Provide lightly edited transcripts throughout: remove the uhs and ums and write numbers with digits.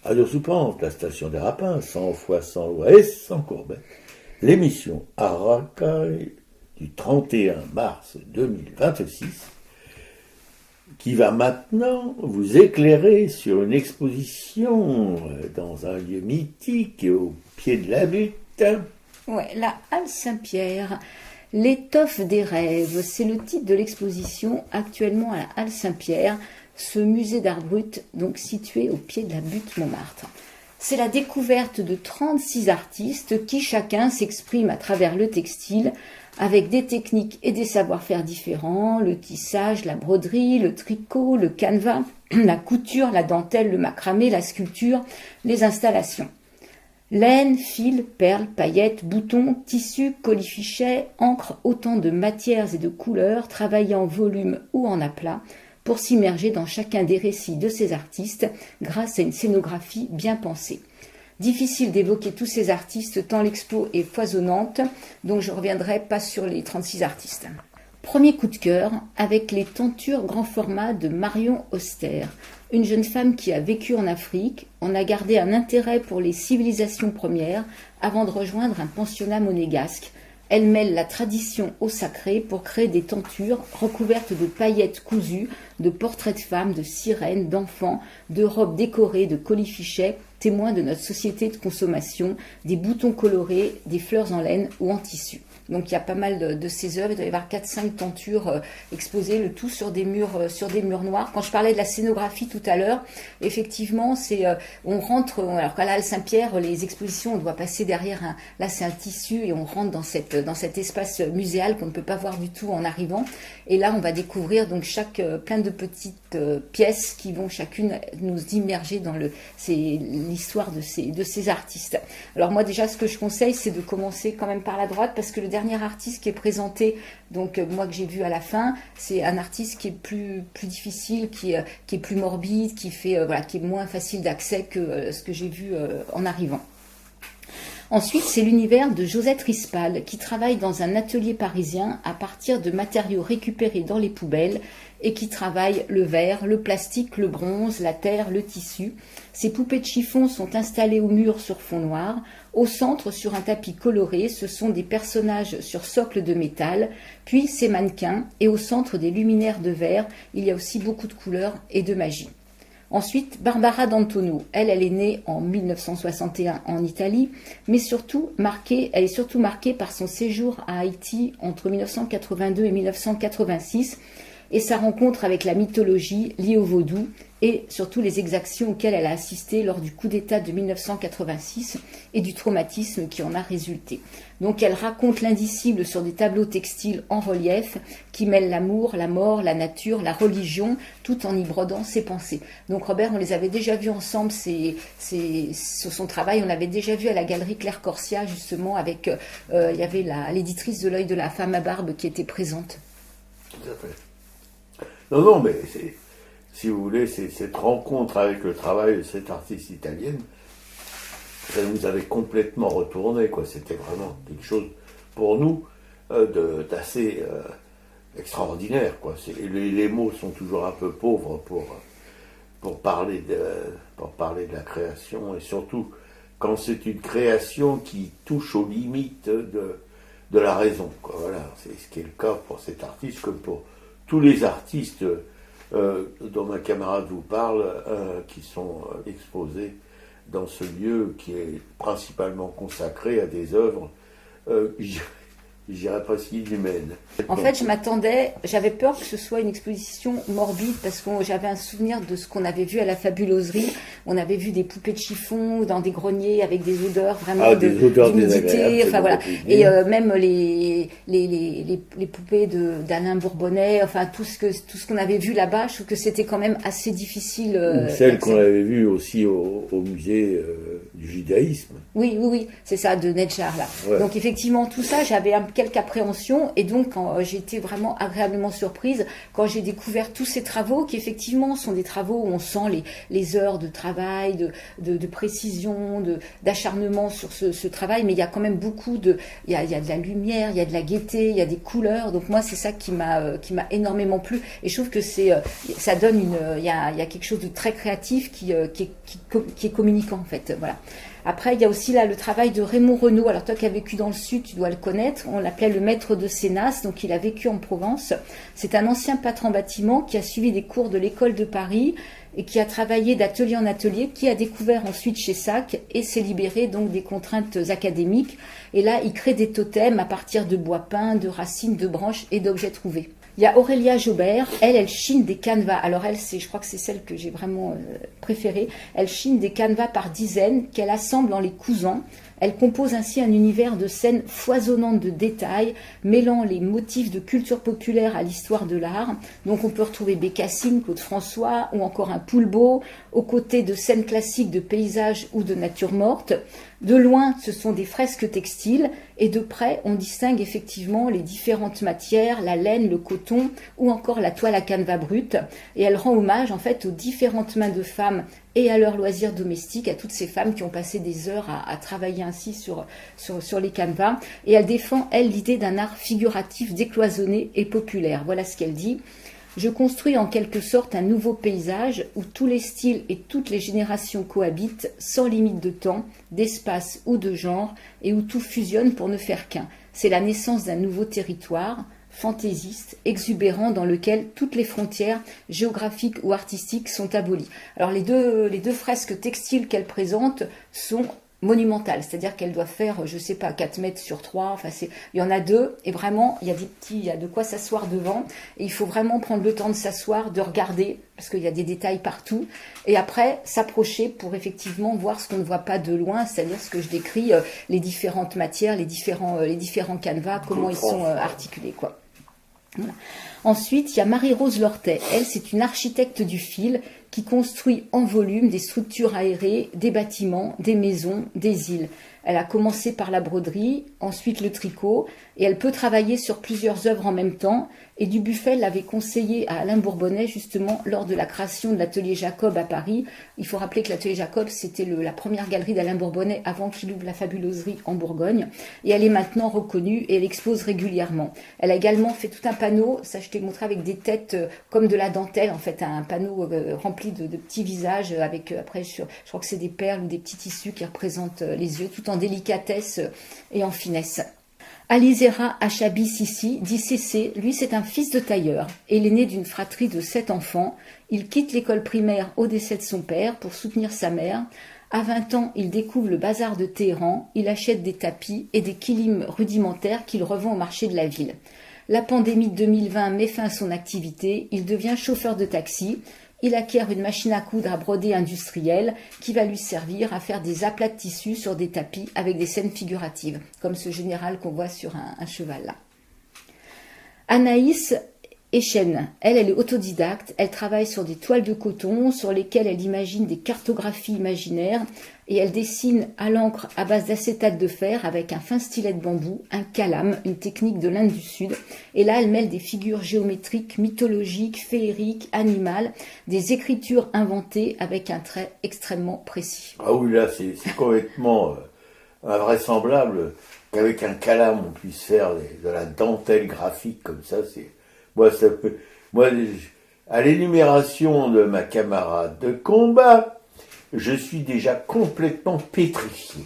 Radio Soupente, la station des Rapins, 100 fois 100 lois et sans Courbet. L'émission à Racaille du 31 mars 2026, qui va maintenant vous éclairer sur une exposition dans un lieu mythique au pied de la butte. Ouais, la Halle Saint-Pierre, l'étoffe des rêves, c'est le titre de l'exposition actuellement à la Halle Saint-Pierre, ce musée d'art brut, donc situé au pied de la butte Montmartre. C'est la découverte de 36 artistes qui chacun s'exprime à travers le textile avec des techniques et des savoir-faire différents, le tissage, la broderie, le tricot, le canevas, la couture, la dentelle, le macramé, la sculpture, les installations. Laine, fil, perles, paillettes, boutons, tissus, colifichets, encre, autant de matières et de couleurs travaillées en volume ou en aplat pour s'immerger dans chacun des récits de ces artistes grâce à une scénographie bien pensée. Difficile d'évoquer tous ces artistes tant l'expo est foisonnante, donc je ne reviendrai pas sur les 36 artistes. Premier coup de cœur avec les tentures grand format de Marion Auster, une jeune femme qui a vécu en Afrique. On a gardé un intérêt pour les civilisations premières avant de rejoindre un pensionnat monégasque. Elle mêle la tradition au sacré pour créer des tentures recouvertes de paillettes cousues, de portraits de femmes, de sirènes, d'enfants, de robes décorées, de colifichets, témoins de notre société de consommation, des boutons colorés, des fleurs en laine ou en tissu. Donc il y a pas mal de ces œuvres, il doit y avoir 4-5 tentures exposées, le tout sur des murs noirs. Quand je parlais de la scénographie tout à l'heure, effectivement, on rentre, alors qu'à la Halle Saint-Pierre, les expositions, on doit passer derrière là c'est un tissu et on rentre dans cet espace muséal qu'on ne peut pas voir du tout en arrivant. Et là, on va découvrir donc plein de petites pièces qui vont chacune nous immerger dans l'histoire de ces artistes. Alors moi déjà, ce que je conseille, c'est de commencer quand même par la droite parce que le dernier artiste qui est présenté, donc moi que j'ai vu à la fin, c'est un artiste qui est plus difficile, qui est plus morbide, qui est moins facile d'accès que ce que j'ai vu en arrivant. Ensuite, c'est l'univers de Josette Rispal, qui travaille dans un atelier parisien à partir de matériaux récupérés dans les poubelles et qui travaille le verre, le plastique, le bronze, la terre, le tissu. Ces poupées de chiffon sont installées au mur sur fond noir. Au centre, sur un tapis coloré, ce sont des personnages sur socle de métal, puis ces mannequins, et au centre des luminaires de verre, il y a aussi beaucoup de couleurs et de magie. Ensuite, Barbara D'Antonio, elle est née en 1961 en Italie, mais elle est surtout marquée par son séjour à Haïti entre 1982 et 1986 et sa rencontre avec la mythologie liée au vaudou et surtout les exactions auxquelles elle a assisté lors du coup d'État de 1986 et du traumatisme qui en a résulté. Donc elle raconte l'indicible sur des tableaux textiles en relief qui mêlent l'amour, la mort, la nature, la religion, tout en y brodant ses pensées. Donc Robert, on les avait déjà vus ensemble, sur son travail, on l'avait déjà vu à la galerie Claire Corsia justement avec, il y avait l'éditrice de l'œil de la femme à barbe qui était présente. Tout à fait. Non, mais si vous voulez, cette rencontre avec le travail de cette artiste italienne, ça nous avait complètement retourné, quoi. C'était vraiment quelque chose, pour nous, d'assez extraordinaire, quoi. Les mots sont toujours un peu pauvres pour parler de la création, et surtout quand c'est une création qui touche aux limites de la raison, quoi. Voilà, c'est ce qui est le cas pour cet artiste, comme pour tous les artistes dont ma camarade vous parle, qui sont exposés dans ce lieu qui est principalement consacré à des œuvres, je dirais presque inhumaines. En fait, j'avais peur que ce soit une exposition morbide parce que j'avais un souvenir de ce qu'on avait vu à la fabuloserie. On avait vu des poupées de chiffon dans des greniers avec des odeurs vraiment d'humidité. Enfin voilà. Et même les poupées d'Alain Bourbonnais. Enfin tout ce qu'on avait vu là-bas, je trouve que c'était quand même assez difficile. Celle qu'on avait vue aussi au musée du judaïsme. Oui, c'est ça, de Nedjar là. Ouais. Donc effectivement tout ça, j'avais quelques appréhensions et donc j'ai été vraiment agréablement surprise quand j'ai découvert tous ces travaux qui effectivement sont des travaux où on sent les heures de travail, de précision, d'acharnement sur ce travail, mais il y a quand même beaucoup il y a de la lumière, il y a de la gaieté, il y a des couleurs, donc moi c'est ça qui m'a énormément plu et je trouve que ça donne il y a quelque chose de très créatif qui qui est communicant en fait. Voilà. Après, il y a aussi là le travail de Raymond Renaud. Alors toi qui as vécu dans le Sud, tu dois le connaître. On l'appelait le maître de Sénas, donc il a vécu en Provence. C'est un ancien peintre en bâtiment qui a suivi des cours de l'école de Paris et qui a travaillé d'atelier en atelier, qui a découvert ensuite chez Sac et s'est libéré donc des contraintes académiques. Et là, il crée des totems à partir de bois peint, de racines, de branches et d'objets trouvés. Il y a Aurélia Jobert, elle chine des canevas. Alors elle, je crois que c'est celle que j'ai vraiment préférée. Elle chine des canevas par dizaines qu'elle assemble en les cousant. Elle compose ainsi un univers de scènes foisonnantes de détails, mêlant les motifs de culture populaire à l'histoire de l'art. Donc on peut retrouver Bécassine, Claude François ou encore un Poulbeau, aux côtés de scènes classiques de paysages ou de nature morte. De loin, ce sont des fresques textiles et de près, on distingue effectivement les différentes matières, la laine, le coton ou encore la toile à canevas brut. Et elle rend hommage en fait aux différentes mains de femmes et à leurs loisirs domestiques, à toutes ces femmes qui ont passé des heures à travailler ainsi sur les canevas. Et elle défend, elle, l'idée d'un art figuratif décloisonné et populaire. Voilà ce qu'elle dit. Je construis en quelque sorte un nouveau paysage où tous les styles et toutes les générations cohabitent sans limite de temps, d'espace ou de genre et où tout fusionne pour ne faire qu'un. C'est la naissance d'un nouveau territoire, fantaisiste, exubérant, dans lequel toutes les frontières géographiques ou artistiques sont abolies. Alors les deux fresques textiles qu'elle présente sont monumentales, c'est-à-dire qu'elle doit faire, je sais pas, 4 mètres sur 3, enfin il y en a 2, et vraiment, il y a de quoi s'asseoir devant, et il faut vraiment prendre le temps de s'asseoir, de regarder, parce qu'il y a des détails partout, et après, s'approcher pour effectivement voir ce qu'on ne voit pas de loin, c'est-à-dire ce que je décris, les différentes matières, les différents canevas, comment ils sont articulés, quoi. Voilà. Ensuite, il y a Marie-Rose Lortet. Elle, c'est une architecte du fil qui construit en volume des structures aérées, des bâtiments, des maisons, des îles. Elle a commencé par la broderie, ensuite le tricot, et elle peut travailler sur plusieurs œuvres en même temps. Et Dubuffet l'avait conseillé à Alain Bourbonnais, justement, lors de la création de l'Atelier Jacob à Paris. Il faut rappeler que l'Atelier Jacob, c'était la première galerie d'Alain Bourbonnais avant qu'il ouvre la fabuloserie en Bourgogne. Et elle est maintenant reconnue et elle expose régulièrement. Elle a également fait tout un panneau, ça je t'ai montré avec des têtes comme de la dentelle, en fait, un panneau rempli de petits visages avec, après, je crois que c'est des perles ou des petits tissus qui représentent les yeux, tout en délicatesse et en finesse. Alizera Achabi Sissi, dit Cécé, lui c'est un fils de tailleur et il est né d'une fratrie de 7 enfants. Il quitte l'école primaire au décès de son père pour soutenir sa mère. À 20 ans, il découvre le bazar de Téhéran, il achète des tapis et des kilims rudimentaires qu'il revend au marché de la ville. La pandémie de 2020 met fin à son activité, il devient chauffeur de taxi. Il acquiert une machine à coudre à broder industrielle qui va lui servir à faire des aplats de tissu sur des tapis avec des scènes figuratives, comme ce général qu'on voit sur un cheval là. Anaïs Echen, elle est autodidacte, elle travaille sur des toiles de coton sur lesquelles elle imagine des cartographies imaginaires et elle dessine à l'encre à base d'acétate de fer avec un fin stylet de bambou, un calame, une technique de l'Inde du Sud. Et là, elle mêle des figures géométriques, mythologiques, féeriques, animales, des écritures inventées avec un trait extrêmement précis. Ah oui, là, c'est complètement invraisemblable qu'avec un calame, on puisse faire de la dentelle graphique comme ça. Moi, à l'énumération de ma camarade de combat, je suis déjà complètement pétrifié.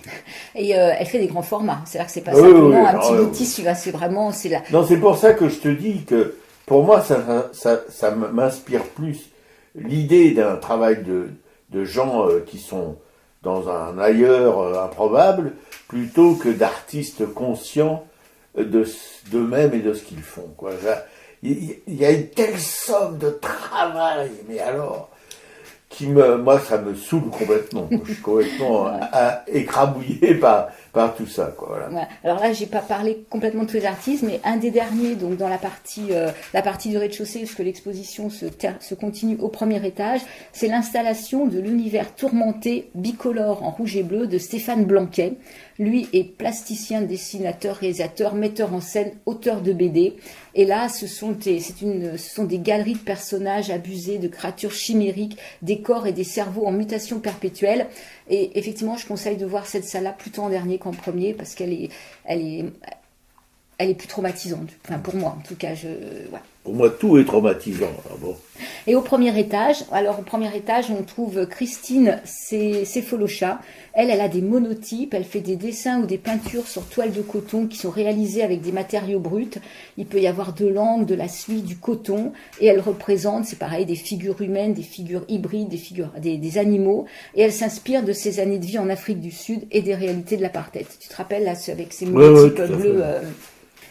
Et elle fait des grands formats. C'est-à-dire que c'est pas simplement un petit bout de tissu. C'est vraiment, c'est là. Non, c'est pour ça que je te dis que, pour moi, ça m'inspire plus l'idée d'un travail de gens qui sont dans un ailleurs improbable, plutôt que d'artistes conscients d'eux-mêmes et de ce qu'ils font, quoi. Il y a une telle somme de travail, mais alors, moi, ça me saoule complètement. Je suis complètement écrabouillé par tout ça, quoi. Voilà. Ouais. Alors là, j'ai pas parlé complètement de tous les artistes, mais un des derniers, donc dans la partie du rez-de-chaussée, puisque l'exposition se continue au premier étage, c'est l'installation de l'univers tourmenté bicolore en rouge et bleu de Stéphane Blanquet. Lui est plasticien, dessinateur, réalisateur, metteur en scène, auteur de BD. Et là, ce sont des galeries de personnages abusés, de créatures chimériques, des corps et des cerveaux en mutation perpétuelle. Et effectivement, je conseille de voir cette salle-là plutôt en dernier qu'en premier, parce qu'elle est plus traumatisante. Enfin, pour moi, en tout cas, voilà. Pour moi, tout est traumatisant. Alors bon. Et au premier étage, on trouve Christine Cefolocha. Elle a des monotypes, elle fait des dessins ou des peintures sur toile de coton qui sont réalisées avec des matériaux bruts. Il peut y avoir de l'encre, de la suie, du coton. Et elle représente, c'est pareil, des figures humaines, des figures hybrides, des animaux. Et elle s'inspire de ses années de vie en Afrique du Sud et des réalités de l'apartheid. Tu te rappelles, là, avec ces monotypes bleus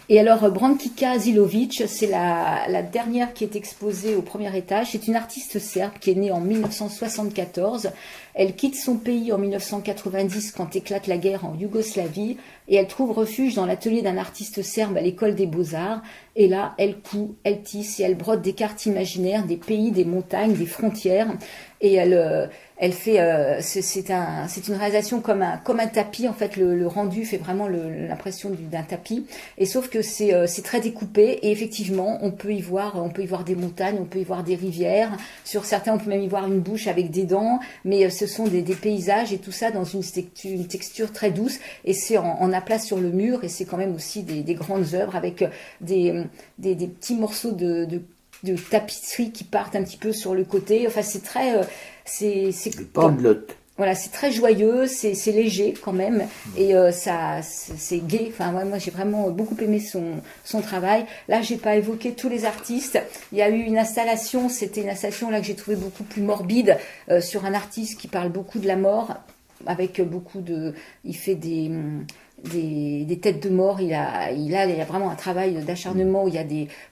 Et alors, Brankica Zilovic, c'est la dernière qui est exposée au premier étage. C'est une artiste serbe qui est née en 1974. Elle quitte son pays en 1990 quand éclate la guerre en Yougoslavie et elle trouve refuge dans l'atelier d'un artiste serbe à l'école des Beaux-Arts. Et là, elle coud, elle tisse et elle brode des cartes imaginaires des pays, des montagnes, des frontières. Et elle fait, c'est une réalisation comme un tapis. En fait, le rendu fait vraiment l'impression d'un tapis. Et sauf que c'est très découpé. Et effectivement, on peut y voir des montagnes, on peut y voir des rivières. Sur certains, on peut même y voir une bouche avec des dents. Mais ce sont des paysages et tout ça dans une texture très douce. Et c'est en aplat sur le mur. Et c'est quand même aussi des grandes œuvres avec des petits morceaux de tapisserie qui partent un petit peu sur le côté. Enfin, c'est très... c'est voilà, c'est très joyeux, c'est léger quand même, et c'est gai. Enfin, moi, j'ai vraiment beaucoup aimé son travail. Là, j'ai pas évoqué tous les artistes. Il y a eu une installation, c'était une installation là que j'ai trouvé beaucoup plus morbide, sur un artiste qui parle beaucoup de la mort, avec beaucoup de... Il fait des têtes de mort. Il y a vraiment un travail d'acharnement où il y a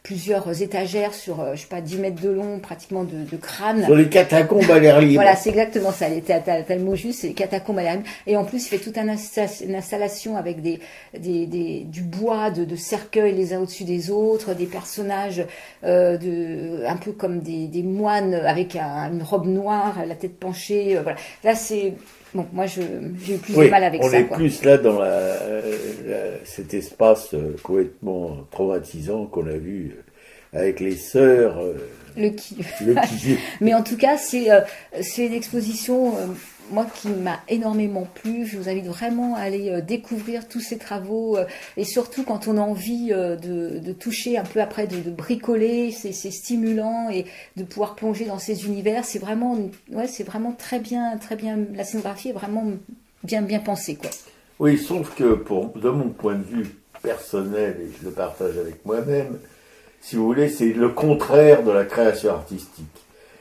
plusieurs étagères sur, je sais pas, 10 mètres de long, pratiquement de crâne. Sur les catacombes à l'air libre. Voilà, c'est exactement ça. T'as le mot juste, c'est les catacombes à l'air libre. Et en plus, il fait toute une installation avec du bois, de cercueils les uns au-dessus des autres, des personnages, un peu comme des moines avec une robe noire, la tête penchée. Voilà. Là, c'est... Bon, moi, j'ai eu plus de mal avec ça. On est plus là dans cet espace complètement traumatisant qu'on a vu avec les sœurs. Le qui. Mais en tout cas, c'est une exposition, moi, qui m'a énormément plu. Je vous invite vraiment à aller découvrir tous ces travaux. Et surtout, quand on a envie de toucher un peu après, de bricoler, c'est stimulant. Et de pouvoir plonger dans ces univers, c'est vraiment très bien, très bien. La scénographie est vraiment bien pensée, quoi. Oui, sauf que de mon point de vue personnel, et je le partage avec moi-même, si vous voulez, c'est le contraire de la création artistique.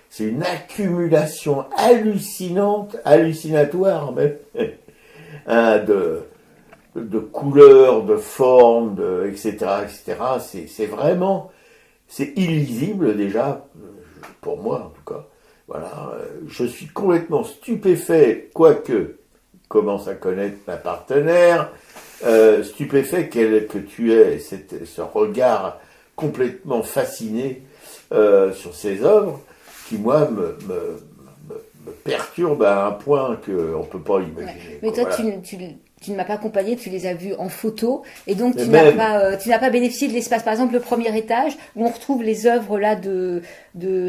C'est une accumulation hallucinatoire même, hein, de couleurs, de formes, etc., etc. C'est vraiment, c'est illisible déjà, pour moi en tout cas. Voilà, je suis complètement stupéfait, quoique commence à connaître ma partenaire, stupéfait que tu aies ce regard complètement fasciné sur ces œuvres qui, moi, me perturbe à un point qu'on ne peut pas imaginer. Ouais. Mais toi, voilà. Tu ne m'as pas accompagné, tu les as vus en photo, et donc tu n'as pas bénéficié de l'espace. Par exemple, le premier étage, où on retrouve les œuvres là de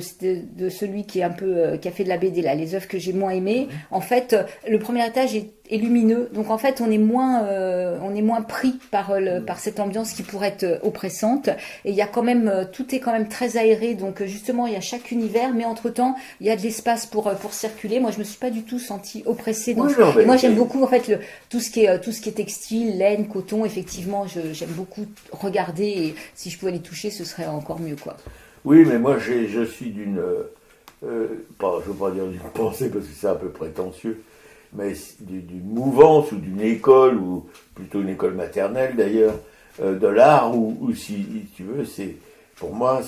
celui qui est un peu qui a fait de la BD là, les œuvres que j'ai moins aimées. En fait, le premier étage est lumineux, donc en fait on est moins pris par cette ambiance qui pourrait être oppressante. Et il y a quand même, tout est quand même très aéré, donc justement il y a chaque univers, mais entre temps il y a de l'espace pour circuler. Moi je me suis pas du tout sentie oppressée. Moi j'aime beaucoup en fait tout ce qui est textile, laine, coton. Effectivement, j'aime beaucoup regarder, et si je pouvais les toucher, ce serait encore mieux, quoi. Oui, mais moi je suis d'une, je ne veux pas dire d'une pensée parce que c'est un peu prétentieux, mais d'une mouvance ou d'une école, ou plutôt une école maternelle d'ailleurs, de l'art, où si tu veux, pour moi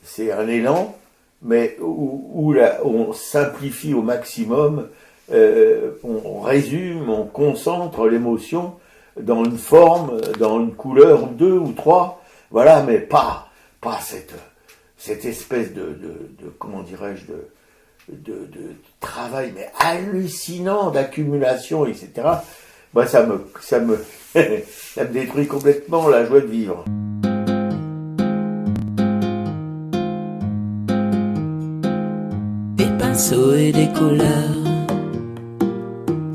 c'est un élan, mais où on simplifie au maximum, on résume, on concentre l'émotion dans une forme, dans une couleur, 2 ou 3, voilà, mais pas cette espèce de comment dirais-je, de travail, mais hallucinant, d'accumulation, etc. Bah, ça me détruit complètement la joie de vivre. Des pinceaux et des couleurs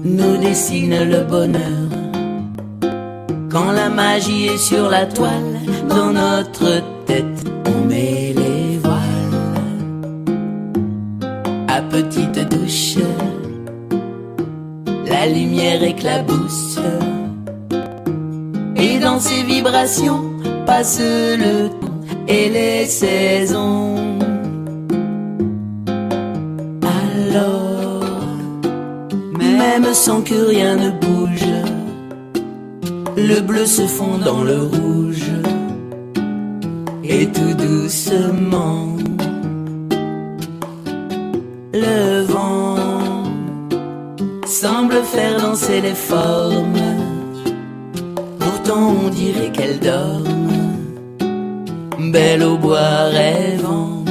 nous dessinent le bonheur. Quand la magie est sur la toile, dans notre tête, on bouche, la lumière éclabousse, et dans ces vibrations passe le temps et les saisons. Alors, même sans que rien ne bouge, le bleu se fond dans le rouge, et tout doucement, le vent semble faire danser les formes. Pourtant on dirait qu'elle dorme, belle au bois rêvant.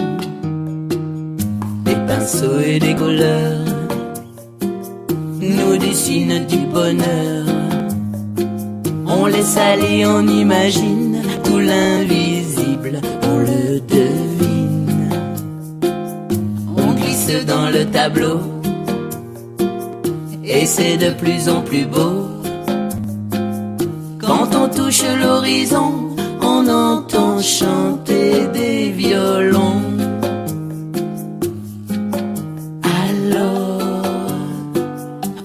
Des pinceaux et des couleurs nous dessinent du bonheur. On les salit, on imagine tout l'invisible, on le devine. On glisse dans le tableau et c'est de plus en plus beau. Quand on touche l'horizon, on entend chanter des violons. Alors,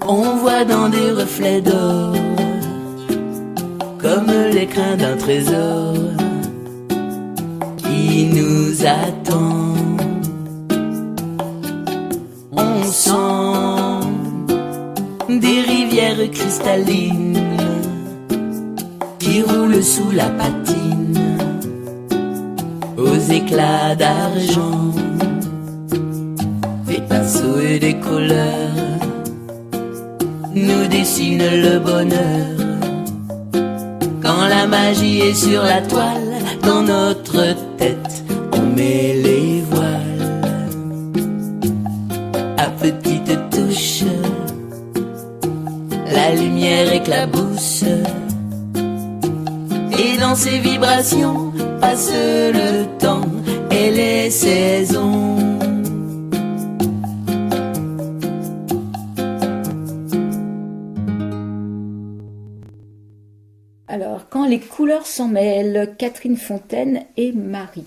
on voit dans des reflets d'or, comme l'écrin d'un trésor qui nous attend. On sent des rivières cristallines qui roulent sous la patine aux éclats d'argent. Des pinceaux et des couleurs nous dessinent le bonheur. Quand la magie est sur la toile, dans notre tête, on met les voiles. À petites touches, la lumière éclabousse, et dans ces vibrations passe le temps et les saisons. Alors, quand les couleurs s'en mêlent, Catherine Fontaine et Marie.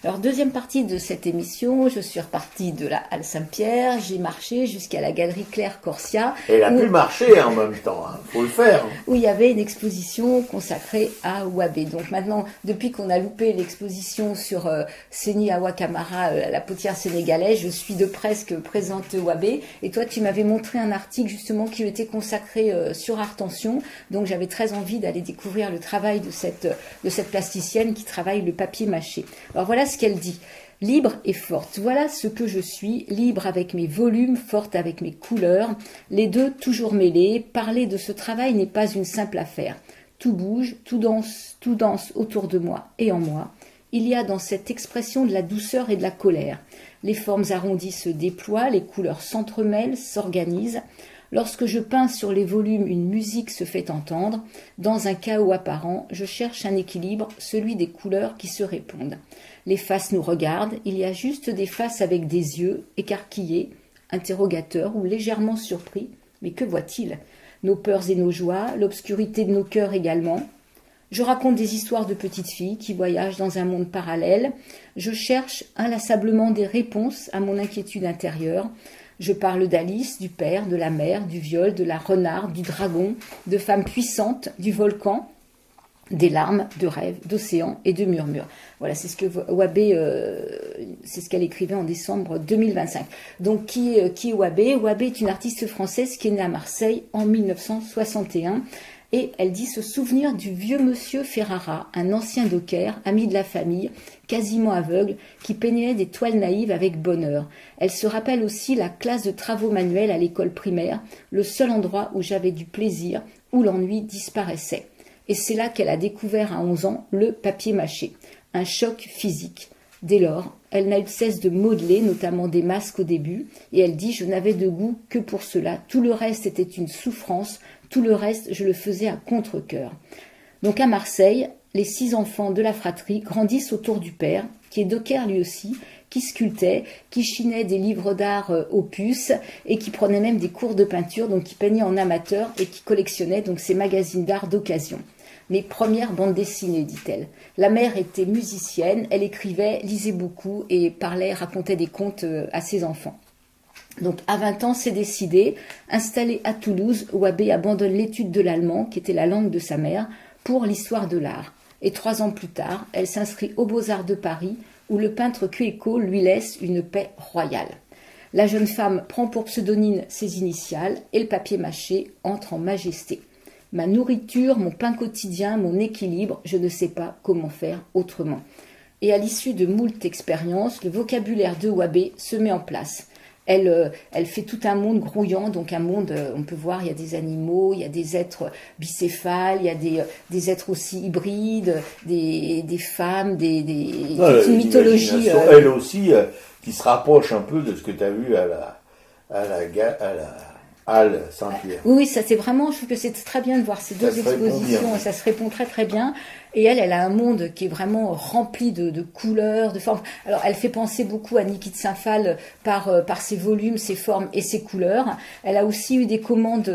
Alors, deuxième partie de cette émission, je suis repartie de la Halle Saint-Pierre, j'ai marché jusqu'à la galerie Claire Corsia. Elle a pu marcher en même temps, faut le faire. Où il y avait une exposition consacrée à Wabé. Donc maintenant, depuis qu'on a loupé l'exposition sur Séni Awa Camara, la potière sénégalaise, je suis de presque présente Wabé. Et toi, tu m'avais montré un article justement qui était consacré sur Artension. Donc j'avais très envie d'aller découvrir le travail de cette plasticienne qui travaille le papier mâché. Alors voilà ce qu'elle dit. Libre et forte, voilà ce que je suis, libre avec mes volumes, forte avec mes couleurs, les deux toujours mêlés. Parler de ce travail n'est pas une simple affaire. Tout bouge, tout danse autour de moi et en moi. Il y a dans cette expression de la douceur et de la colère. Les formes arrondies se déploient, les couleurs s'entremêlent, s'organisent. Lorsque je peins sur les volumes, une musique se fait entendre. Dans un chaos apparent, je cherche un équilibre, celui des couleurs qui se répondent. Les faces nous regardent, il y a juste des faces avec des yeux écarquillés, interrogateurs ou légèrement surpris. Mais que voit-il ? Nos peurs et nos joies, l'obscurité de nos cœurs également. Je raconte des histoires de petites filles qui voyagent dans un monde parallèle. Je cherche inlassablement des réponses à mon inquiétude intérieure. Je parle d'Alice, du père, de la mère, du viol, de la renarde, du dragon, de femmes puissantes, du volcan, des larmes, de rêves, d'océans et de murmures. Voilà, c'est ce que Wabé, c'est ce qu'elle écrivait en décembre 2025. Donc, qui est Wabé ? Wabé est une artiste française qui est née à Marseille en 1961. Et elle dit se souvenir du vieux monsieur Ferrara, un ancien docker, ami de la famille, quasiment aveugle, qui peignait des toiles naïves avec bonheur. Elle se rappelle aussi la classe de travaux manuels à l'école primaire, le seul endroit où j'avais du plaisir, où l'ennui disparaissait. Et c'est là qu'elle a découvert à 11 ans le papier mâché, un choc physique. Dès lors, elle n'a eu de cesse de modeler, notamment des masques au début, et elle dit « Je n'avais de goût que pour cela, tout le reste était une souffrance, tout le reste je le faisais à contre-cœur ». Donc à Marseille, les 6 enfants de la fratrie grandissent autour du père, qui est docker lui aussi, qui sculptait, qui chinait des livres d'art opus et qui prenait même des cours de peinture, donc qui peignait en amateur et qui collectionnait donc ces magazines d'art d'occasion. Mes premières bandes dessinées, dit-elle. La mère était musicienne, elle écrivait, lisait beaucoup et parlait, racontait des contes à ses enfants. Donc à 20 ans, c'est décidé. Installée à Toulouse, Wabé abandonne l'étude de l'allemand, qui était la langue de sa mère, pour l'histoire de l'art. Et 3 ans plus tard, elle s'inscrit aux Beaux-Arts de Paris, où le peintre Cueco lui laisse une paix royale. La jeune femme prend pour pseudonyme ses initiales et le papier mâché entre en majesté. Ma nourriture, mon pain quotidien, mon équilibre, je ne sais pas comment faire autrement. Et à l'issue de moult expériences, le vocabulaire de Wabé se met en place. Elle fait tout un monde grouillant, donc un monde, on peut voir, il y a des animaux, il y a des êtres bicéphales, il y a des êtres aussi hybrides, des femmes, toute une mythologie. Elle aussi, qui se rapproche un peu de ce que tu as vu à la Halle Saint-Pierre. Oui, ça c'est vraiment, je trouve que c'est très bien de voir ces deux expositions, ça se répond très très bien. Et elle a un monde qui est vraiment rempli de couleurs, de formes. Alors, elle fait penser beaucoup à Niki de Saint-Phal par ses volumes, ses formes et ses couleurs. Elle a aussi eu des commandes,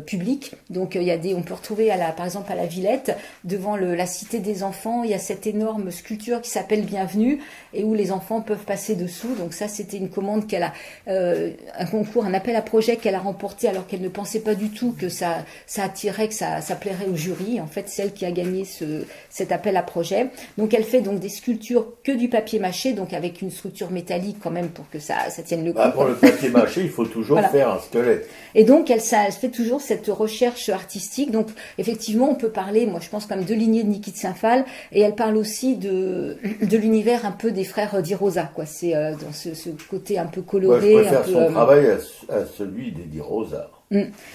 publiques. Donc, on peut retrouver par exemple à la Villette, devant la Cité des Enfants, il y a cette énorme sculpture qui s'appelle Bienvenue et où les enfants peuvent passer dessous. Donc ça, c'était une commande qu'elle a, un concours, un appel à projet qu'elle a remporté alors qu'elle ne pensait pas du tout que ça attirait, que ça plairait au jury. En fait, celle qui a gagné cet appel à projet. Donc elle fait donc des sculptures que du papier mâché, donc avec une structure métallique quand même pour que ça tienne le coup. Pour le papier mâché, il faut toujours faire un squelette. Et donc elle fait toujours cette recherche artistique. Donc effectivement, on peut parler, moi je pense quand même de lignée de Niki de Saint-Phal, et elle parle aussi de l'univers un peu des frères Di Rosa, quoi. C'est dans ce côté un peu coloré. Moi, je préfère son travail à celui des Di Rosa.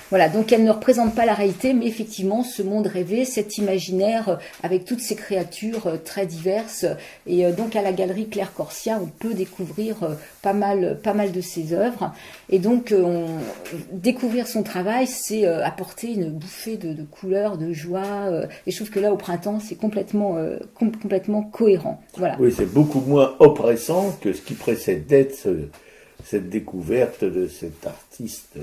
Voilà, donc elle ne représente pas la réalité, mais effectivement ce monde rêvé, cet imaginaire avec toutes ces créatures très diverses. Et donc à la galerie Claire Corsia, on peut découvrir pas mal de ses œuvres. Et donc découvrir son travail, c'est apporter une bouffée de couleurs, de joie. Et je trouve que là au printemps, c'est complètement cohérent. Voilà. Oui, c'est beaucoup moins oppressant que ce qui précédait cette découverte de cet artiste.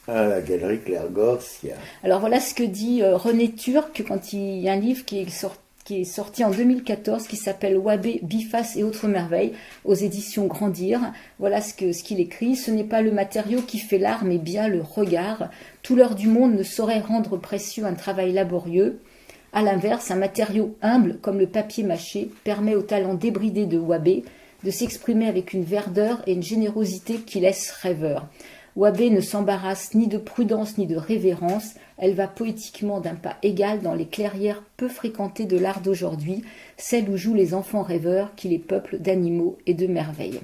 À la galerie Claire Corsia. Alors voilà ce que dit René Turc quand il y a un livre qui est sorti en 2014 qui s'appelle Wabé, Biface et autres merveilles aux éditions Grandir. Voilà ce qu'il écrit. Ce n'est pas le matériau qui fait l'art mais bien le regard. Tout l'or du monde ne saurait rendre précieux un travail laborieux. À l'inverse, un matériau humble comme le papier mâché permet au talent débridé de Wabé de s'exprimer avec une verdeur et une générosité qui laisse rêveur. Wabé ne s'embarrasse ni de prudence ni de révérence, elle va poétiquement d'un pas égal dans les clairières peu fréquentées de l'art d'aujourd'hui, celles où jouent les enfants rêveurs qui les peuplent d'animaux et de merveilles.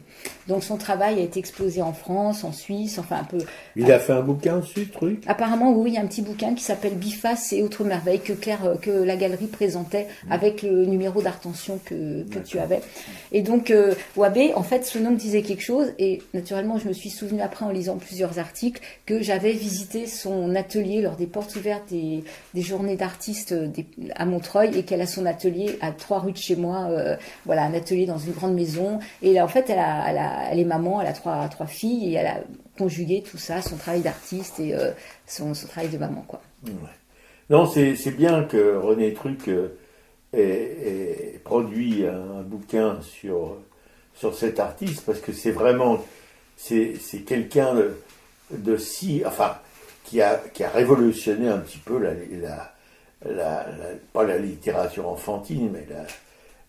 Donc son travail a été exposé en France, en Suisse, enfin un peu... Il a fait un bouquin dessus, truc ? Apparemment, oui, il y a un petit bouquin qui s'appelle Biface et autres merveilles que la galerie présentait avec le numéro d'Artention que tu avais. Et donc, Wabé, en fait, ce nom me disait quelque chose et naturellement, je me suis souvenu après en lisant plusieurs articles que j'avais visité son atelier lors des portes ouvertes des journées d'artistes à Montreuil et qu'elle a son atelier à 3 rues de chez moi, voilà, un atelier dans une grande maison. Et là, en fait, elle est maman, elle a trois filles et elle a conjugué tout ça, son travail d'artiste et son travail de maman, quoi. Ouais. Non, c'est bien que René Truc ait produit un bouquin sur cet artiste parce que c'est vraiment c'est quelqu'un de si, enfin, qui a révolutionné un petit peu pas la littérature enfantine, mais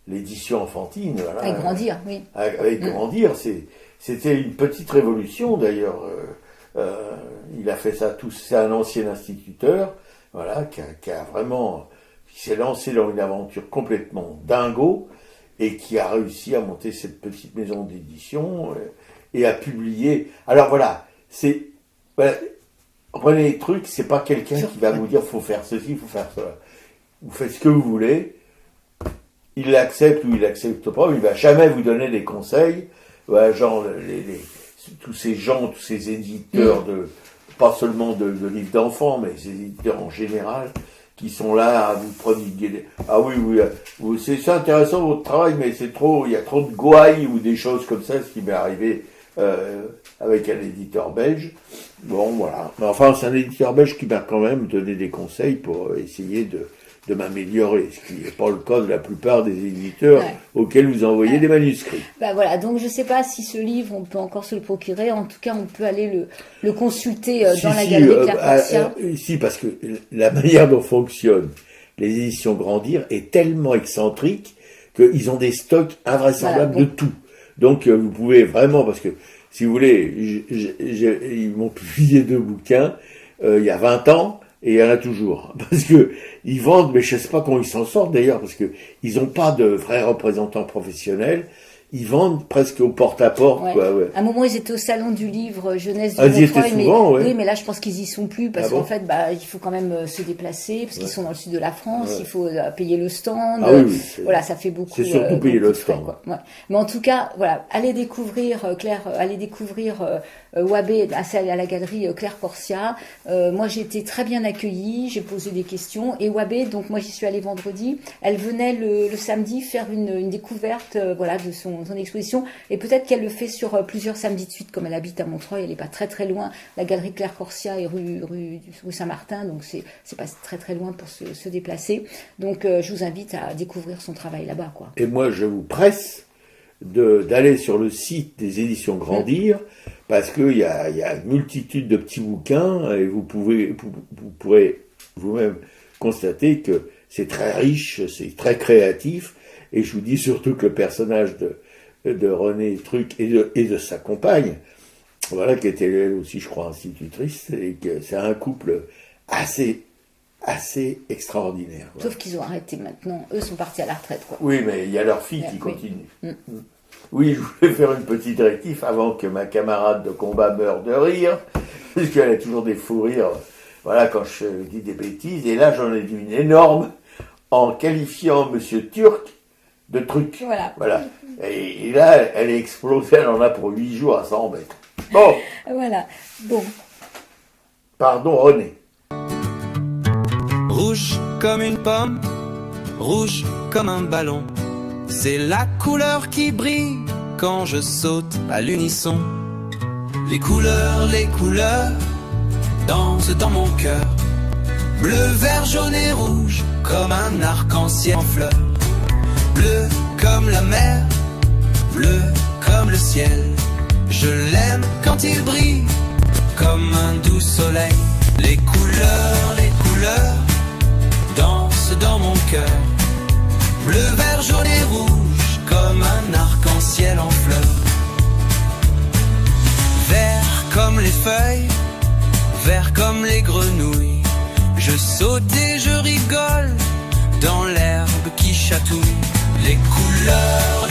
l'édition enfantine. Voilà. Avec Grandir, oui. Avec Grandir, c'était une petite révolution d'ailleurs. Il a fait ça tout. C'est un ancien instituteur, voilà, qui s'est lancé dans une aventure complètement dingo et qui a réussi à monter cette petite maison d'édition et à publier. Alors voilà, prenez les trucs, c'est pas quelqu'un qui va vous dire faut faire ceci, faut faire cela. Vous faites ce que vous voulez, il l'accepte ou il l'accepte pas, mais il va jamais vous donner des conseils. Ouais, genre tous ces éditeurs pas seulement de livres d'enfants, mais ces éditeurs en général, qui sont là à vous prodiguer. Ah oui, c'est intéressant votre travail, mais il y a trop de gouailles ou des choses comme ça, ce qui m'est arrivé avec un éditeur belge. Bon, voilà. Mais enfin, c'est un éditeur belge qui m'a quand même donné des conseils pour essayer de m'améliorer, ce qui n'est pas le cas de la plupart des éditeurs Ouais. auxquels vous envoyez des manuscrits. Bah voilà, donc je sais pas si ce livre, on peut encore se le procurer. En tout cas, on peut aller le consulter dans la galerie Claire Corsia. Si, parce que la manière dont fonctionnent les éditions Grandir est tellement excentrique qu'ils ont des stocks invraisemblables Voilà, de tout. Donc vous pouvez vraiment, parce que si vous voulez, ils m'ont publié 2 bouquins il y a 20 ans, et il y en a toujours. Parce que ils vendent, mais je sais pas comment ils s'en sortent d'ailleurs, parce que ils n'ont pas de vrais représentants professionnels. Ils vendent presque au porte-à-porte, Ouais. quoi, ouais. À un moment, ils étaient au salon du livre jeunesse de Ah, ils y étaient Montreuil, mais souvent, ouais. oui, mais là, je pense qu'ils y sont plus parce Ah bon qu'en fait, bah, il faut quand même se déplacer parce qu'ils sont dans le sud de la France. Ouais. Il faut payer le stand. Ah oui, oui, voilà, ça fait beaucoup. c'est surtout payer le beaucoup de frais, stand. quoi. Ouais. Mais en tout cas, voilà, allez découvrir Claire, allez découvrir Wabé à la galerie Claire Corsia. Moi, j'ai été très bien accueillie. J'ai posé des questions et Wabé, donc moi, j'y suis allée vendredi. Elle venait le samedi faire une découverte, voilà, de son exposition. Et peut-être qu'elle le fait sur plusieurs samedis de suite, comme elle habite à Montreuil, elle n'est pas très très loin. La galerie Claire Corsia est rue Saint-Martin, donc c'est pas très très loin pour se déplacer. Donc je vous invite à découvrir son travail là-bas, quoi. Et moi, je vous presse d'aller sur le site des éditions Grandir, parce qu'il y a une multitude de petits bouquins, et vous pourrez vous-même constater que c'est très riche, c'est très créatif, et je vous dis surtout que le personnage de René Truc et de sa compagne, voilà, qui était elle aussi, je crois, institutrice, et que c'est un couple assez extraordinaire. Voilà. Sauf qu'ils ont arrêté maintenant. Eux sont partis à la retraite, quoi. Oui, mais il y a leur fille qui Oui. continue. Oui, je voulais faire une petite directive avant que ma camarade de combat meure de rire, puisqu'elle a toujours des fous rires, voilà, quand je dis des bêtises, et là j'en ai dit une énorme en qualifiant Monsieur Turc de truc. Voilà. Et là, elle est explosée, elle en a pour 8 jours à s'en remettre. Bon, Voilà. Bon. pardon René. Rouge comme une pomme, rouge comme un ballon. C'est la couleur qui brille quand je saute à l'unisson. Les couleurs dansent dans mon cœur. Bleu, vert, jaune et rouge, comme un arc-en-ciel en fleurs. Bleu comme la mer, bleu comme le ciel. Je l'aime quand il brille, comme un doux soleil. Les couleurs dansent dans mon cœur. Bleu, vert, jaune et rouge, comme un arc-en-ciel en fleurs. Vert comme les feuilles, vert comme les grenouilles. Je saute et je rigole dans l'herbe qui chatouille. Les couleurs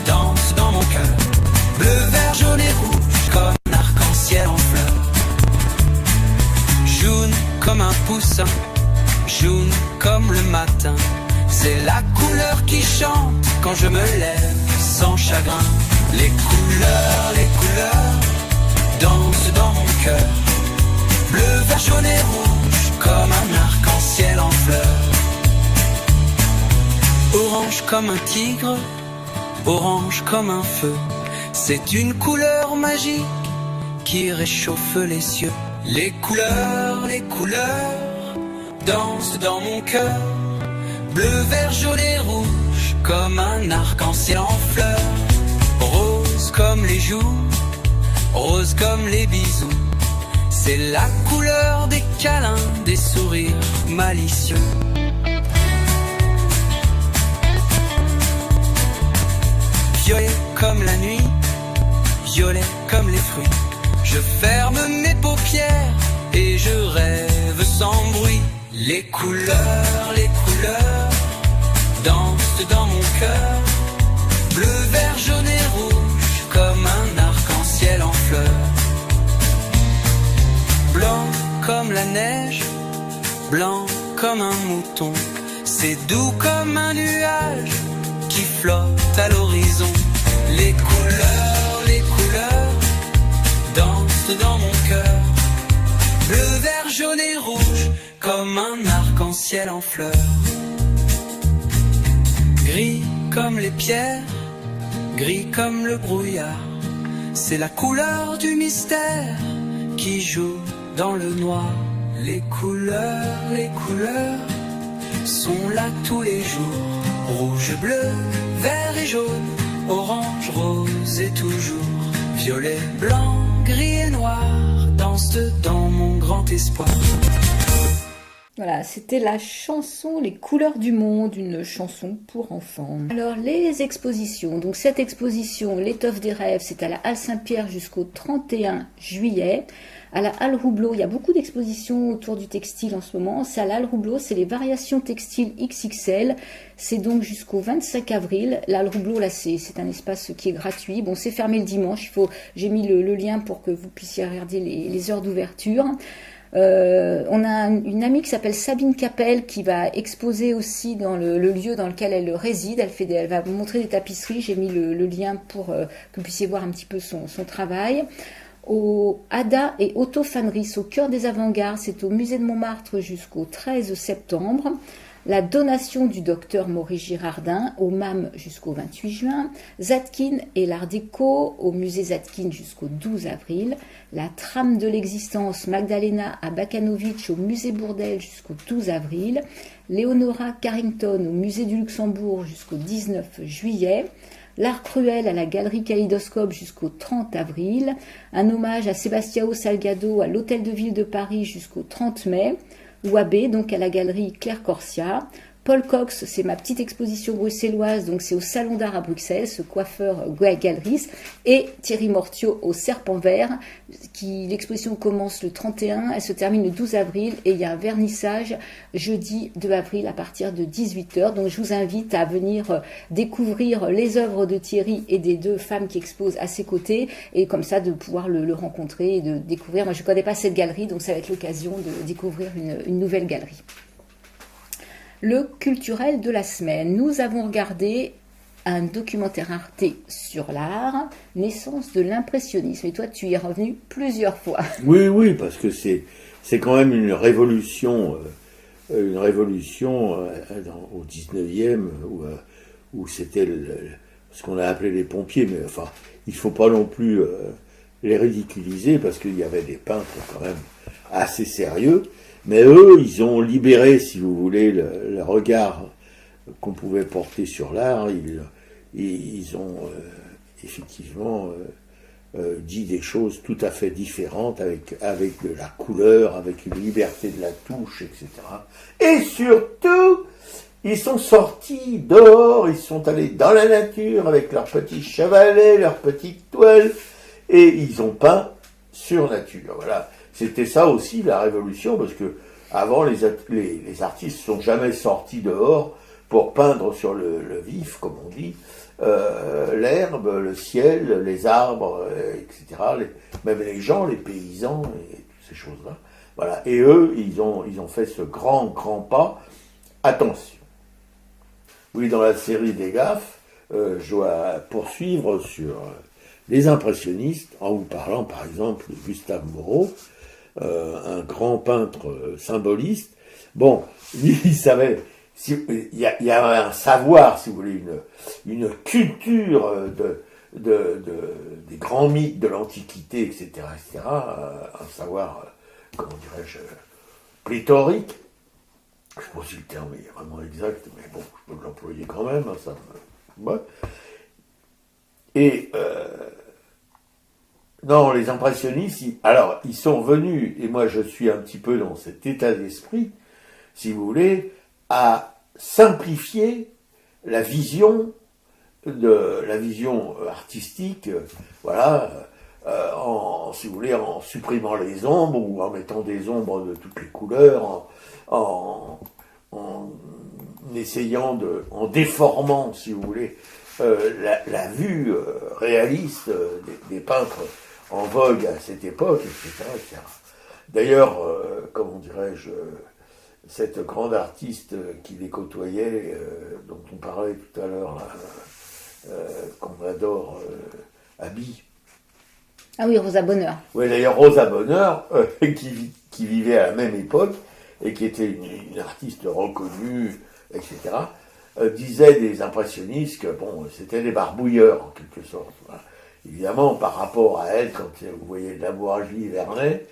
dansent dans mon cœur. Bleu, vert, jaune et rouge, comme un arc-en-ciel en fleurs. Jaune comme un poussin, jaune comme le matin. C'est la couleur qui chante quand je me lève sans chagrin. Les couleurs dansent dans mon cœur. Bleu, vert, jaune et rouge, comme un arc-en-ciel en fleurs. Orange comme un tigre, orange comme un feu. C'est une couleur magique qui réchauffe les cieux. Les couleurs dansent dans mon cœur. Bleu, vert, jaune et rouge, comme un arc-en-ciel en fleurs. Rose comme les joues, rose comme les bisous. C'est la couleur des câlins, des sourires malicieux. Violet comme la nuit, violet comme les fruits. Je ferme mes paupières et je rêve sans bruit. Les couleurs dansent dans mon cœur. Bleu, vert, jaune et rouge, comme un arc-en-ciel en fleurs. Blanc comme la neige, blanc comme un mouton. C'est doux comme un nuage qui flotte à l'horizon. Les couleurs dansent dans mon cœur. Bleu, vert, jaune et rouge, comme un arc-en-ciel en fleurs. Gris comme les pierres, gris comme le brouillard. C'est la couleur du mystère qui joue dans le noir. Les couleurs sont là tous les jours. Rouge, bleu, vert et jaune, orange, rose et toujours. Violet, blanc, gris et noir dansent dans mon grand espoir. Voilà, c'était la chanson Les couleurs du monde, une chanson pour enfants. Alors, les expositions. Donc, cette exposition, L'étoffe des rêves, c'est à la Halle Saint-Pierre jusqu'au 31 juillet. À la Halle Roublot, il y a beaucoup d'expositions autour du textile en ce moment. C'est à la Halle Roublot, c'est les variations textiles XXL. C'est donc jusqu'au 25 avril. La Halle Roublot, là, c'est un espace qui est gratuit. Bon, c'est fermé le dimanche. J'ai mis le lien pour que vous puissiez regarder les heures d'ouverture. On a une amie qui s'appelle Sabine Capel qui va exposer aussi dans le lieu dans lequel elle réside. Elle va montrer des tapisseries. J'ai mis le lien pour que vous puissiez voir un petit peu son travail. Au Ada et Otto Fanris, au cœur des avant-gardes, c'est au musée de Montmartre jusqu'au 13 septembre. La donation du docteur Maurice Girardin au MAM jusqu'au 28 juin. Zadkine et l'art déco au musée Zadkine jusqu'au 12 avril. La trame de l'existence Magdalena à Bakanovic au musée Bourdelle jusqu'au 12 avril. Léonora Carrington au musée du Luxembourg jusqu'au 19 juillet. L'art cruel à la galerie Kaléidoscope jusqu'au 30 avril. Un hommage à Sebastião Salgado à l'Hôtel de Ville de Paris jusqu'au 30 mai. Wabé, donc à la galerie Claire Corsia. Paul Cox, c'est ma petite exposition bruxelloise, donc c'est au Salon d'Art à Bruxelles, ce coiffeur galeriste. Et Thierry Mortiaux au Serpent Vert, l'exposition commence le 31, elle se termine le 12 avril et il y a un vernissage jeudi 2 avril à partir de 18h. Donc je vous invite à venir découvrir les œuvres de Thierry et des deux femmes qui exposent à ses côtés et comme ça de pouvoir le rencontrer et de découvrir. Moi je ne connais pas cette galerie, donc ça va être l'occasion de découvrir une nouvelle galerie. Le culturel de la semaine. Nous avons regardé un documentaire Arte sur l'art, naissance de l'impressionnisme. Et toi, tu y es revenu plusieurs fois. Oui, parce que c'est quand même une révolution au 19e, où c'était ce qu'on a appelé les pompiers, mais enfin, il ne faut pas non plus les ridiculiser, parce qu'il y avait des peintres quand même assez sérieux. Mais eux, ils ont libéré, si vous voulez, le regard qu'on pouvait porter sur l'art. Ils ont effectivement dit des choses tout à fait différentes, avec de la couleur, avec une liberté de la touche, etc. Et surtout, ils sont sortis dehors, ils sont allés dans la nature avec leurs petits chevalets, leurs petites toiles, et ils ont peint sur nature. Voilà. C'était ça aussi la révolution, parce que avant les artistes sont jamais sortis dehors pour peindre sur le vif, comme on dit, l'herbe, le ciel, les arbres, etc. Même les gens, les paysans et toutes ces choses-là. Voilà. Et eux, ils ont fait ce grand pas. Attention. Oui, dans la série des gaffes, je dois poursuivre sur les impressionnistes en vous parlant, par exemple, de Gustave Moreau. Un grand peintre symboliste. Bon, lui, il savait, il y a un savoir, si vous voulez, une culture des grands mythes de l'Antiquité, etc., un savoir, comment dirais-je, pléthorique. Je ne sais pas si le terme est vraiment exact, mais bon, je peux l'employer quand même, hein, ça. Ouais. Et non, les impressionnistes, ils sont venus, et moi je suis un petit peu dans cet état d'esprit, si vous voulez, à simplifier la vision artistique, voilà, si vous voulez, en supprimant les ombres ou en mettant des ombres de toutes les couleurs, en essayant en déformant, si vous voulez, la vue réaliste des peintres en vogue à cette époque, etc. etc. D'ailleurs, comment dirais-je, cette grande artiste qui les côtoyait, dont on parlait tout à l'heure, qu'on adore, Abby. Ah oui, Rosa Bonheur. Oui, d'ailleurs, Rosa Bonheur, qui vivait à la même époque, et qui était une artiste reconnue, etc., disait des impressionnistes que, bon, c'était des barbouilleurs, en quelque sorte. Voilà. Évidemment, par rapport à elle, quand vous voyez de la Bourgeoisie Vernet,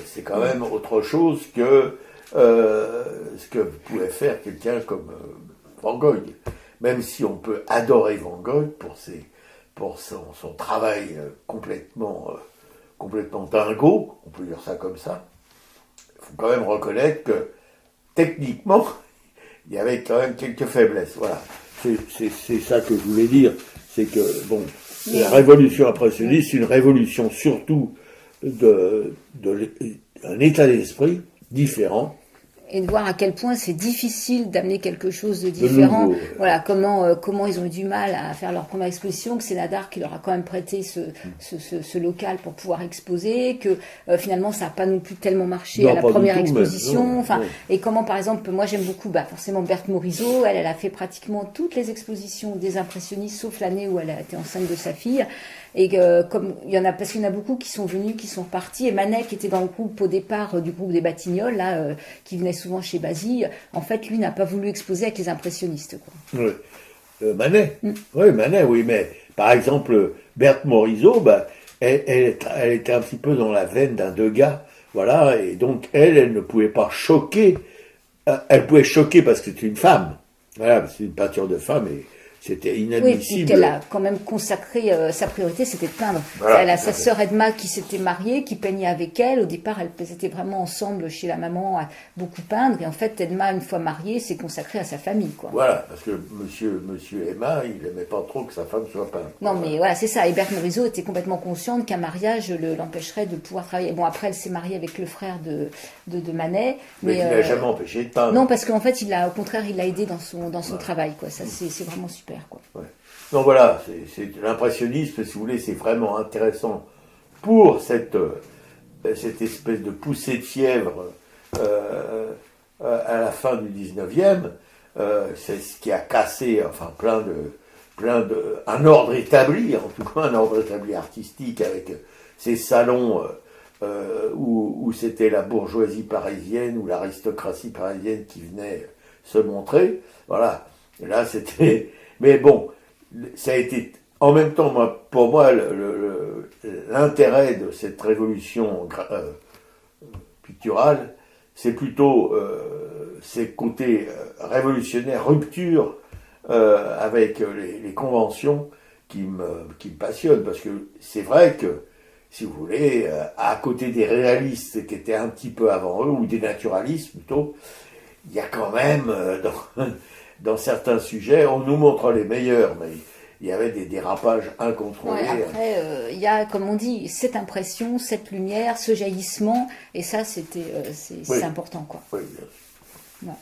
c'est quand même autre chose que ce que pouvait faire quelqu'un comme Van Gogh. Même si on peut adorer Van Gogh pour son travail complètement dingo, on peut dire ça comme ça, il faut quand même reconnaître que techniquement, il y avait quand même quelques faiblesses. Voilà, c'est ça que je voulais dire. C'est que, bon, la révolution impressionniste, c'est une révolution surtout d'un état d'esprit différent. Et de voir à quel point c'est difficile d'amener quelque chose de différent. nouveau, voilà, comment ils ont eu du mal à faire leur première exposition, que c'est Nadar qui leur a quand même prêté ce local pour pouvoir exposer, que finalement ça n'a pas non plus tellement marché à la première exposition. Et comment, par exemple, moi j'aime beaucoup, forcément Berthe Morisot, elle a fait pratiquement toutes les expositions des impressionnistes, sauf l'année où elle a été enceinte de sa fille. Et comme parce qu'il y en a beaucoup qui sont venus, qui sont partis, et Manet qui était dans le groupe au départ du groupe des Batignolles, là, qui venait souvent chez Basile, en fait lui n'a pas voulu exposer avec les impressionnistes, quoi. Oui. Manet, oui, Manet, oui, mais par exemple Berthe Morisot, elle était un petit peu dans la veine d'un Degas, voilà, et donc elle ne pouvait pas choquer, elle pouvait choquer parce que c'est une femme, voilà, c'est une peinture de femme et c'était inadmissible. Oui, qu'elle a quand même consacré, sa priorité, c'était de peindre. Voilà, elle a sa sœur Edma qui s'était mariée, qui peignait avec elle. Au départ, elles étaient vraiment ensemble chez la maman à beaucoup peindre. Et en fait, Edma, une fois mariée, s'est consacrée à sa famille, quoi. Voilà, parce que monsieur Emma, il n'aimait pas trop que sa femme soit peinte. Non, mais voilà, c'est ça. Et Berthe Morisot était complètement consciente qu'un mariage l'empêcherait de pouvoir travailler. Bon, après, elle s'est mariée avec le frère de Manet. Mais il n'a jamais empêché de peindre. Non, parce qu'en fait, au contraire, il l'a aidé dans son travail, quoi. Ça, c'est vraiment super. Quoi. Ouais. Donc voilà, c'est l'impressionnisme, si vous voulez, c'est vraiment intéressant pour cette espèce de poussée de fièvre à la fin du 19e. C'est ce qui a cassé, enfin, un ordre établi, en tout cas un ordre établi artistique, avec ces salons où c'était la bourgeoisie parisienne ou l'aristocratie parisienne qui venait se montrer. Voilà. Et là, c'était... Mais bon, ça a été... En même temps, pour moi, l'intérêt de cette révolution picturale, c'est plutôt ces côtés révolutionnaires, rupture avec les conventions qui me passionnent. Parce que c'est vrai que, si vous voulez, à côté des réalistes qui étaient un petit peu avant eux, ou des naturalistes plutôt, il y a quand même, dans certains sujets, on nous montre les meilleurs, mais il y avait des dérapages incontrôlés. Ouais, après, il y a, comme on dit, cette impression, cette lumière, ce jaillissement, et ça, c'est important, quoi. Oui. Ouais.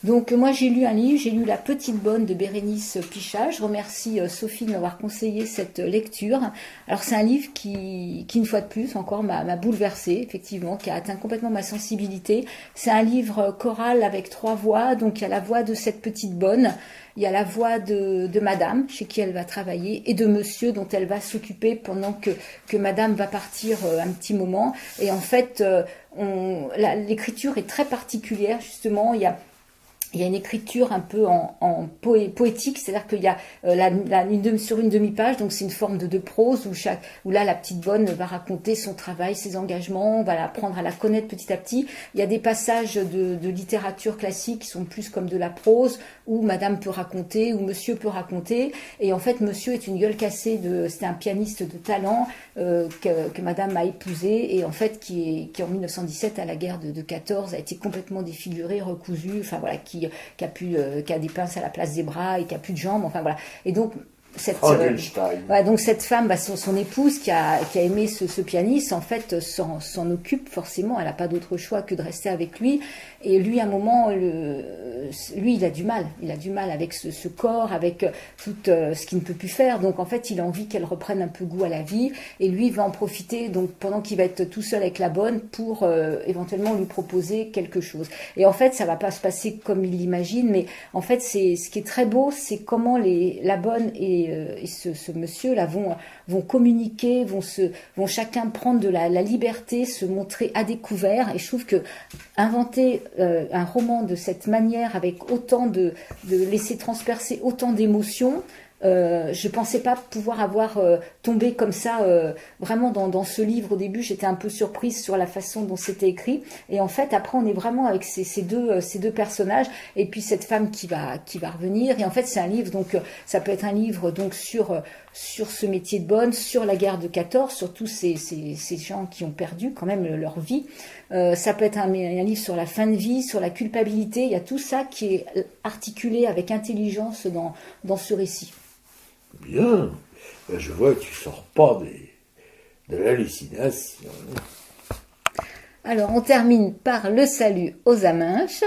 Donc moi j'ai lu un livre, j'ai lu La Petite Bonne de Bérénice Pichat. Je remercie Sophie de m'avoir conseillé cette lecture. Alors c'est un livre qui une fois de plus encore m'a bouleversée, effectivement, qui a atteint complètement ma sensibilité. C'est un livre choral avec 3 voix, donc il y a la voix de cette petite bonne, il y a la voix de madame, chez qui elle va travailler, et de monsieur, dont elle va s'occuper pendant que madame va partir un petit moment. Et en fait, l'écriture est très particulière, justement. Il y a une écriture un peu en poétique, c'est-à-dire qu'il y a sur une demi-page, donc c'est une forme de prose où là la petite bonne va raconter son travail, ses engagements, on va apprendre à la connaître petit à petit. Il y a des passages de littérature classique qui sont plus comme de la prose, où madame peut raconter, où monsieur peut raconter, et en fait monsieur est une gueule cassée, c'était un pianiste de talent que madame a épousé, et en fait qui en 1917 à la guerre de 14 a été complètement défiguré, recousu, enfin voilà, qui a des pinces à la place des bras et qui a plus de jambes, enfin voilà. Et donc cette femme, son épouse qui a aimé ce pianiste, en fait s'en occupe forcément, elle n'a pas d'autre choix que de rester avec lui. Et lui, à un moment, lui, il a du mal avec ce corps, avec tout ce qu'il ne peut plus faire. Donc en fait, il a envie qu'elle reprenne un peu goût à la vie, et lui, il va en profiter, donc pendant qu'il va être tout seul avec la bonne, pour éventuellement lui proposer quelque chose. Et en fait, ça va pas se passer comme il l'imagine, mais en fait, ce qui est très beau, c'est comment la bonne et ce monsieur là vont communiquer, vont chacun prendre de la liberté, se montrer à découvert. Et je trouve que inventer un roman de cette manière, avec autant de laisser transpercer autant d'émotions, je pensais pas pouvoir avoir tombé comme ça vraiment dans ce livre. Au début, j'étais un peu surprise sur la façon dont c'était écrit. Et en fait, après, on est vraiment avec ces deux personnages et puis cette femme qui va revenir. Et en fait, c'est un livre, donc ça peut être un livre donc sur ce métier de bonne, sur la guerre de 14, sur tous ces gens qui ont perdu quand même leur vie. Ça peut être un livre sur la fin de vie, sur la culpabilité. Il y a tout ça qui est articulé avec intelligence dans ce récit. Bien. Ben, je vois que tu sors pas de l'hallucination. Alors, on termine par le salut aux Aminches.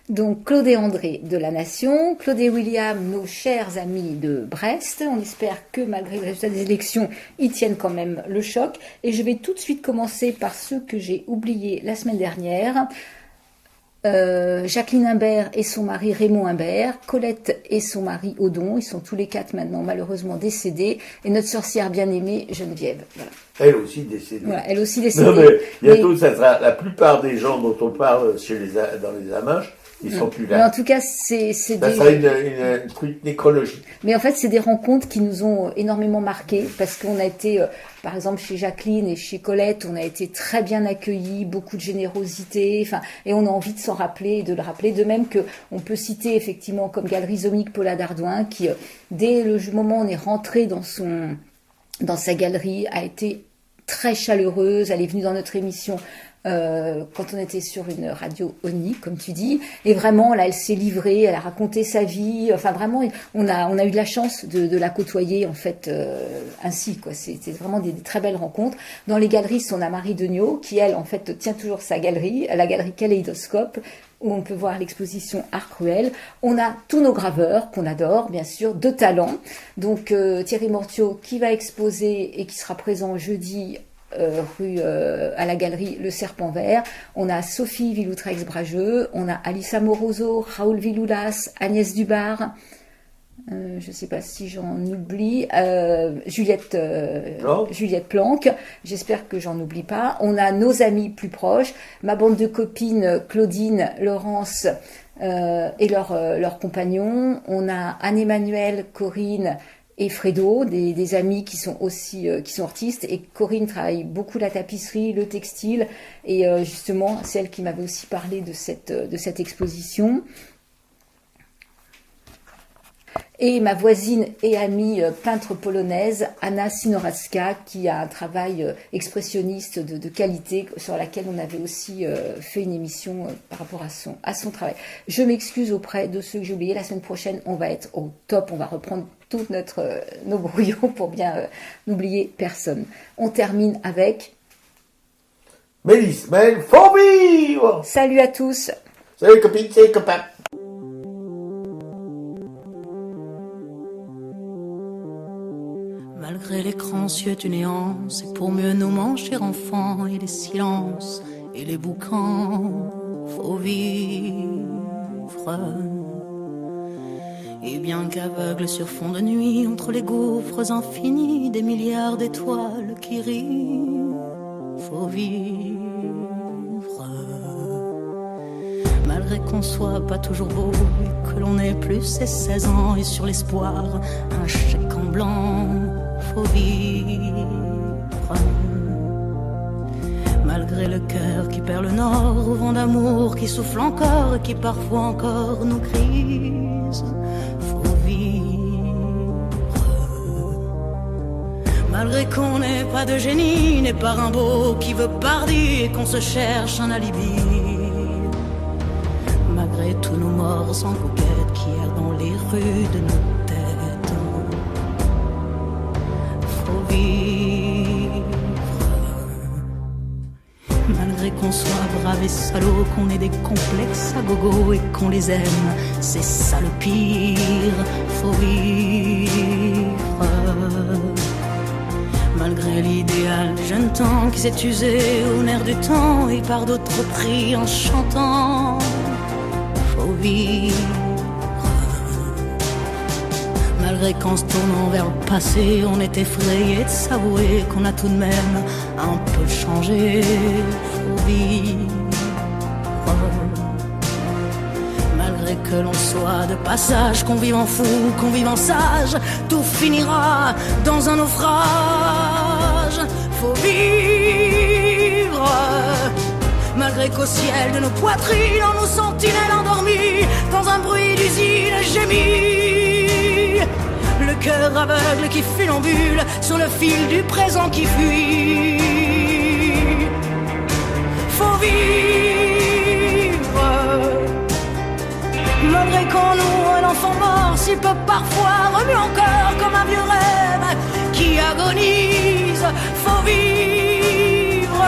Donc, Claude et André de La Nation, Claude et William, nos chers amis de Brest. On espère que malgré le résultat des élections, ils tiennent quand même le choc. Et je vais tout de suite commencer par ceux que j'ai oubliés la semaine dernière. Jacqueline Imbert et son mari Raymond Imbert, Colette et son mari Odon, ils sont tous les 4 maintenant malheureusement décédés, et notre sorcière bien-aimée Geneviève. Voilà. Elle aussi décédée. Voilà, elle aussi décédée. Non, mais bientôt, ça sera la plupart des gens dont on parle dans les Aminches, ils sont plus là. Mais en tout cas, ça sera une truc nécrologie. Mais en fait, c'est des rencontres qui nous ont énormément marqués parce qu'on a été, par exemple, chez Jacqueline et chez Colette, on a été très bien accueillis, beaucoup de générosité, et on a envie de s'en rappeler et de le rappeler. De même que on peut citer effectivement comme Galerie Zomique Paula Dardouin qui, dès le moment où on est rentré dans sa galerie, a été très chaleureuse. Elle est venue dans notre émission quand on était sur une radio ONI, comme tu dis, et vraiment là elle s'est livrée, elle a raconté sa vie, enfin vraiment on a eu de la chance de la côtoyer en fait ainsi quoi. C'était vraiment des très belles rencontres. Dans les galeries, on a Marie Degnaud qui elle en fait tient toujours sa galerie, la galerie Kaléidoscope, où on peut voir l'exposition Art Cruel. On a tous nos graveurs qu'on adore, bien sûr, de talent. Donc Thierry Mortiaux qui va exposer et qui sera présent jeudi rue à la galerie Le Serpent Vert. On a Sophie Villoutrex-Brageux, on a Alice Amoroso, Raoul Viloulas, Agnès Dubar, je ne sais pas si j'en oublie, Juliette Planck, j'espère que j'en oublie pas. On a nos amis plus proches, ma bande de copines Claudine, Laurence et leurs compagnons. On a Anne-Emmanuelle, Corinne et Fredo, des amis qui sont aussi qui sont artistes, et Corinne travaille beaucoup la tapisserie, le textile, et justement c'est elle qui m'avait aussi parlé de cette exposition. Et ma voisine et amie peintre polonaise, Anna Sinoracka, qui a un travail expressionniste de qualité, sur laquelle on avait aussi fait une émission par rapport à son travail. Je m'excuse auprès de ceux que j'ai oubliés. La semaine prochaine, on va être au top. On va reprendre tous nos brouillons pour bien n'oublier personne. On termine avec... Mélisse, faut vivre! Salut à tous! Salut copines, salut copains! Malgré l'écran cieux du néant, c'est pour mieux nous manger enfants, et les silences et les boucans, faut vivre. Et bien qu'aveugle sur fond de nuit, entre les gouffres infinis, des milliards d'étoiles qui rient, faut vivre. Malgré qu'on soit pas toujours beau, et que l'on ait plus ses 16 ans, et sur l'espoir, un chèque en blanc, faut vivre. Malgré le cœur qui perd le nord, au vent d'amour qui souffle encore, et qui parfois encore nous grise, faut vivre. Malgré qu'on n'ait pas de génie, n'est pas Rimbaud qui veut Pardi, et qu'on se cherche un alibi. Malgré tous nos morts sans coquette qui errent dans les rues de nos têtes, faut vivre. Malgré qu'on soit brave et salaud, qu'on ait des complexes à gogo et qu'on les aime, c'est ça le pire, faut vivre. Malgré l'idéal du jeune temps qui s'est usé au nerf du temps et par d'autres pris en chantant, faut vivre. Malgré qu'en se tournant vers le passé, on est effrayé de s'avouer qu'on a tout de même un peu changé, faut vivre. Malgré malgré que l'on soit de passage, qu'on vive en fou, qu'on vive en sage, tout finira dans un naufrage. Faut vivre, malgré qu'au ciel de nos poitrines, en nos sentinelles endormies, dans un bruit d'usine gémit, le cœur aveugle qui funambule sur le fil du présent qui fuit. Faut vivre, malgré qu'en nous un enfant mort s'il peut parfois remuer encore comme un vieux rêve qui agonise. Faut vivre,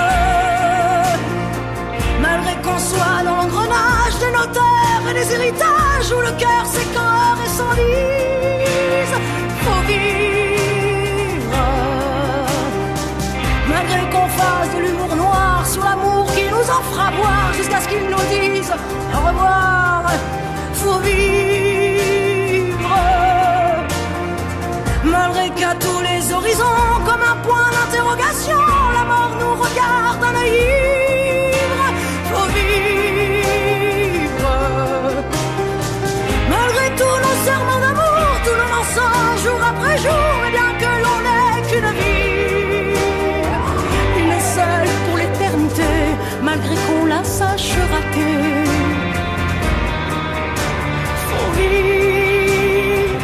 malgré qu'on soit dans l'engrenage des notaires et des héritages où le cœur s'écore et s'enlise. Faut vivre, malgré qu'on fasse de l'humour noir sur l'amour qui nous en fera boire jusqu'à ce qu'ils nous disent au revoir. Faut vivre, malgré qu'à tous les horizons, comme un point d'interrogation, la mort nous regarde d'un œil ivre. Faut vivre, malgré tous nos serments d'amour, tous nos mensonges jour après jour, et bien que l'on n'ait qu'une vie, une seule pour l'éternité, malgré qu'on la sache rater. Faut vivre,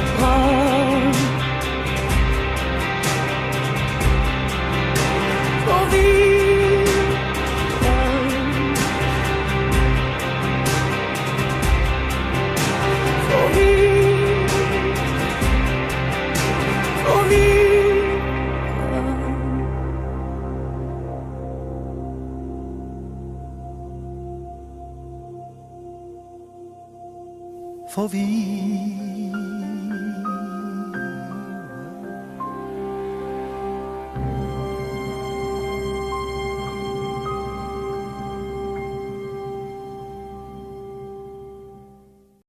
faut vivre, faut vivre, faut vivre. Faut vivre.